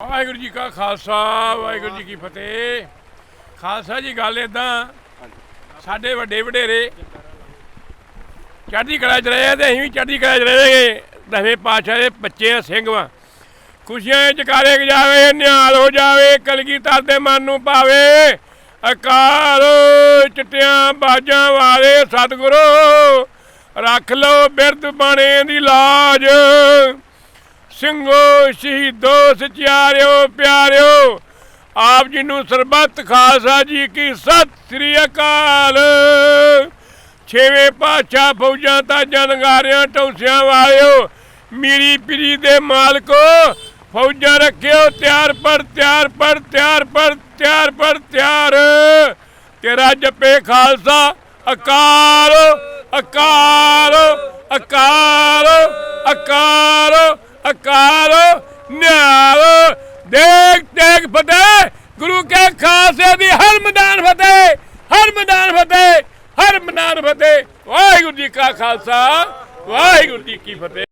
ਵਾਹਿਗੁਰੂ ਜੀ ਕਾ ਖਾਲਸਾ ਵਾਹਿਗੁਰੂ ਜੀ ਕੀ ਫਤਿਹ। ਖਾਲਸਾ ਜੀ ਗੱਲ ਇੱਦਾਂ ਸਾਡੇ ਵੱਡੇ ਵਡੇਰੇ ਚੜ੍ਹਦੀ ਕਲਾ 'ਚ ਰਹੇ ਤੇ ਅਸੀਂ ਵੀ ਚੜ੍ਹਦੀ ਕਲਾ 'ਚ ਰਹਾਂਗੇ। 10ਵੇਂ ਪਾਤਸ਼ਾਹ ਦੇ ਬੱਚੇ ਸਿੰਘ ਵਾਂ, ਖੁਸ਼ੀਆਂ ਜਕਾਰੇ ਜਾਵੇ, ਨਿਹਾਲ ਹੋ ਜਾਵੇ, ਕਲਗੀਧਰ ਦੇ ਮਨ ਨੂੰ ਪਾਵੇ। ਅਕਾਲ ਚਿੱਟਿਆਂ ਬਾਜਾਂ ਵਾਲੇ ਸਤਿਗੁਰੂ ਰੱਖ ਲਓ ਬਿਰਧ ਬਾਣੇ ਦੀ ਲਾਜ। ਸਿੰਘੋ ਸ਼ਹੀਦੋ ਸਚਿਆਰਿਓ ਪਿਆਰਿਓ, ਆਪ ਜੀ ਨੂੰ ਸਰਬੱਤ ਖਾਲਸਾ ਜੀ ਕੀ ਸਤਿ ਸ੍ਰੀ ਅਕਾਲ। ਛੇਵੇਂ ਪਾਤਸ਼ਾਹ ਫੌਜਾਂ ਤਾਜਾਂ ਨਗਾਰਿਆਂ ਟੌਂਸਿਆਂ ਵਾਲਿਓ, ਮੀਰੀ ਪੀਰੀ ਦੇ ਮਾਲਕੋ, ਫੌਜਾਂ ਰੱਖਿਓ ਤਿਆਰ ਪਰ ਤਿਆਰ ਪਰ ਤਿਆਰ ਪਰ ਤਿਆਰ ਪਰ ਤਿਆਰ। ਤੇਰਾ ਜੱਪੇ ਖਾਲਸਾ ਅਕਾਲ ਅਕਾਲ ਅਕਾਲ ਅਕਾਲ ਅਕਾਲ ਨਿਹਾਲ। ਦੇਖ ਦੇਖ ਫਤਿਹ ਗੁਰੂ ਕੇ ਖਾਲਸੇ ਦੀ ਹਰ ਮੈਦਾਨ ਫਤਿਹ, ਹਰ ਮੈਦਾਨ ਫਤਿਹ, ਹਰ ਮੈਦਾਨ ਫਤਿਹ। ਵਾਹਿਗੁਰੂ ਜੀ ਕਾ ਖਾਲਸਾ ਵਾਹਿਗੁਰੂ ਜੀ ਕੀ ਫਤਿਹ।